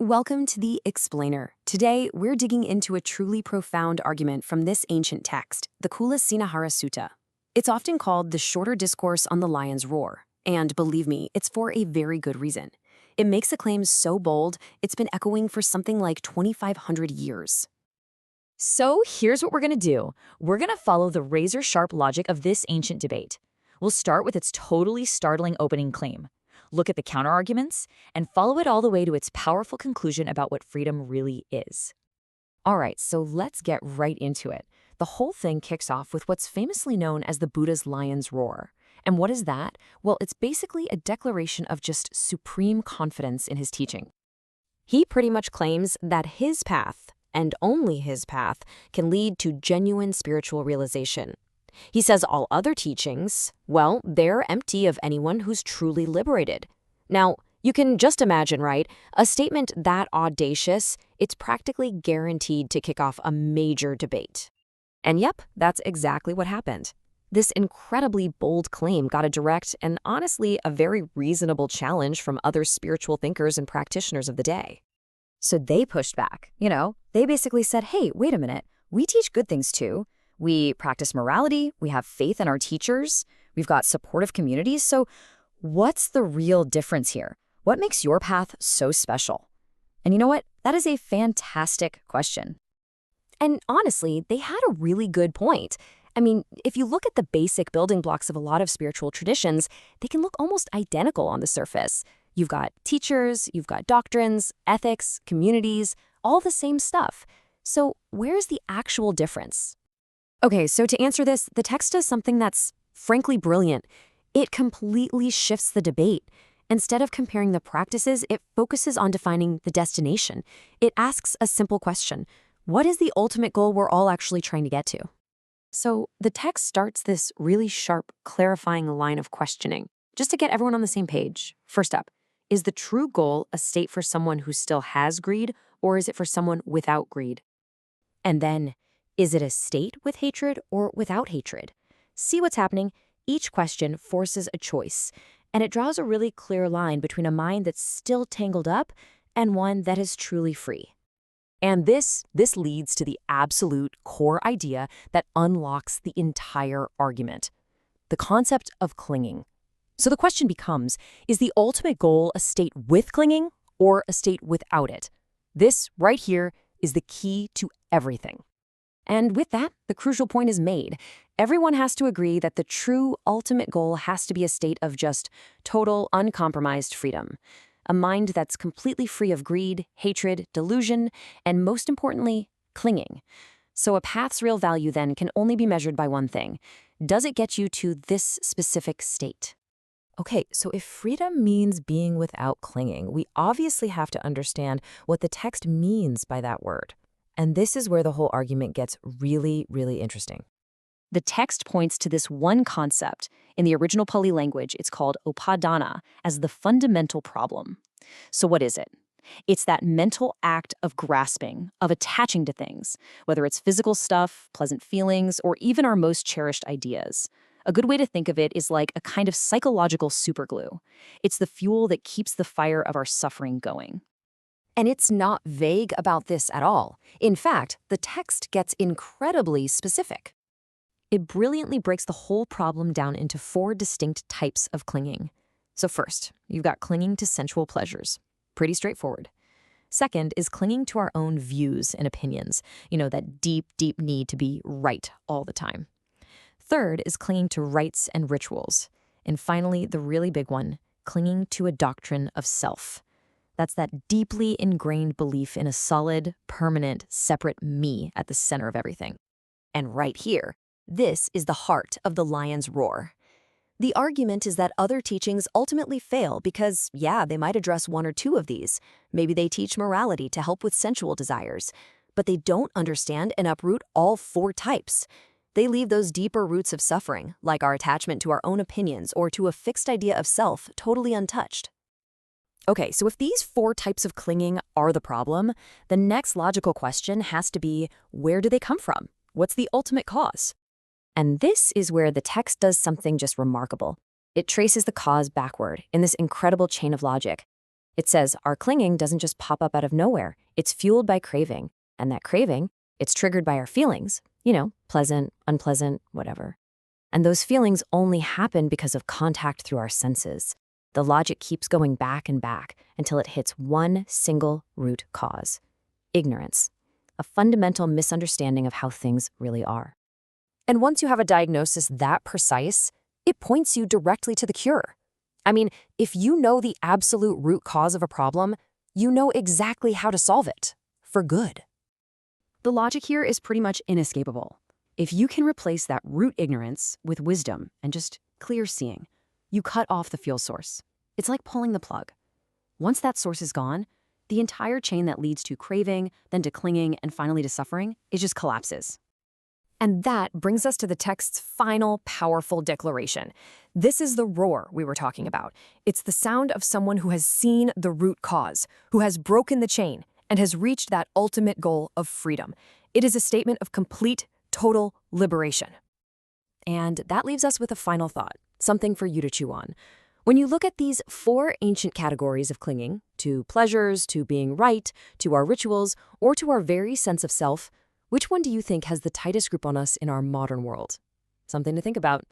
Welcome to the Explainer. Today, we're digging into a truly profound argument from this ancient text, the Cūḻasīhanāda Sutta. It's often called the Shorter Discourse on the Lion's Roar, and believe me, it's for a very good reason. It makes a claim so bold, it's been echoing for something like 2,500 years. So here's what we're going to do. We're going to follow the razor-sharp logic of this ancient debate. We'll start with its totally startling opening claim, look at the counterarguments, and follow it all the way to its powerful conclusion about what freedom really is. All right, so let's get right into it. The whole thing kicks off with what's famously known as the Buddha's lion's roar. And what is that? Well, it's basically a declaration of just supreme confidence in his teaching. He pretty much claims that his path, and only his path, can lead to genuine spiritual realization. He says all other teachings, well, they're empty of anyone who's truly liberated. Now, you can just imagine, right? A statement that audacious, it's practically guaranteed to kick off a major debate. And yep, that's exactly what happened. This incredibly bold claim got a direct and honestly a very reasonable challenge from other spiritual thinkers and practitioners of the day. So they pushed back, they basically said, hey, wait a minute, we teach good things too. We practice morality, we have faith in our teachers, we've got supportive communities, so what's the real difference here? What makes your path so special? And you know what? That is a fantastic question. And honestly, they had a really good point. I mean, if you look at the basic building blocks of a lot of spiritual traditions, they can look almost identical on the surface. You've got teachers, you've got doctrines, ethics, communities, all the same stuff. So where's the actual difference? Okay, so to answer this, the text does something that's frankly brilliant. It completely shifts the debate. Instead of comparing the practices, it focuses on defining the destination. It asks a simple question. What is the ultimate goal we're all actually trying to get to? So the text starts this really sharp, clarifying line of questioning, just to get everyone on the same page. First up, is the true goal a state for someone who still has greed, or is it for someone without greed? And then, is it a state with hatred or without hatred? See what's happening? Each question forces a choice, and it draws a really clear line between a mind that's still tangled up and one that is truly free. And this leads to the absolute core idea that unlocks the entire argument, the concept of clinging. So the question becomes, is the ultimate goal a state with clinging or a state without it? This right here is the key to everything. And with that, the crucial point is made. Everyone has to agree that the true ultimate goal has to be a state of just total, uncompromised freedom. A mind that's completely free of greed, hatred, delusion, and most importantly, clinging. So a path's real value then can only be measured by one thing. Does it get you to this specific state? Okay, so if freedom means being without clinging, we obviously have to understand what the text means by that word. And this is where the whole argument gets really, really interesting. The text points to this one concept. In the original Pali language, it's called upadana as the fundamental problem. So what is it? It's that mental act of grasping, of attaching to things, whether it's physical stuff, pleasant feelings, or even our most cherished ideas. A good way to think of it is like a kind of psychological superglue. It's the fuel that keeps the fire of our suffering going. And it's not vague about this at all. In fact, the text gets incredibly specific. It brilliantly breaks the whole problem down into 4 distinct types of clinging. So first, you've got clinging to sensual pleasures. Pretty straightforward. Second is clinging to our own views and opinions. That deep, deep need to be right all the time. Third is clinging to rites and rituals. And finally, the really big one, clinging to a doctrine of self. That's that deeply ingrained belief in a solid, permanent, separate me at the center of everything. And right here, this is the heart of the lion's roar. The argument is that other teachings ultimately fail because, they might address 1 or 2 of these. Maybe they teach morality to help with sensual desires, but they don't understand and uproot all 4 types. They leave those deeper roots of suffering, like our attachment to our own opinions or to a fixed idea of self, totally untouched. Okay, so if these 4 types of clinging are the problem, the next logical question has to be, where do they come from? What's the ultimate cause? And this is where the text does something just remarkable. It traces the cause backward in this incredible chain of logic. It says our clinging doesn't just pop up out of nowhere. It's fueled by craving. And that craving, it's triggered by our feelings. Pleasant, unpleasant, whatever. And those feelings only happen because of contact through our senses. The logic keeps going back and back until it hits one single root cause: ignorance, a fundamental misunderstanding of how things really are. And once you have a diagnosis that precise, it points you directly to the cure. I mean, if you know the absolute root cause of a problem, you know exactly how to solve it, for good. The logic here is pretty much inescapable. If you can replace that root ignorance with wisdom and just clear seeing, you cut off the fuel source. It's like pulling the plug. Once that source is gone, the entire chain that leads to craving, then to clinging, and finally to suffering, it just collapses. And that brings us to the text's final powerful declaration. This is the roar we were talking about. It's the sound of someone who has seen the root cause, who has broken the chain, and has reached that ultimate goal of freedom. It is a statement of complete, total liberation. And that leaves us with a final thought, something for you to chew on. When you look at these 4 ancient categories of clinging, to pleasures, to being right, to our rituals, or to our very sense of self, which one do you think has the tightest grip on us in our modern world? Something to think about.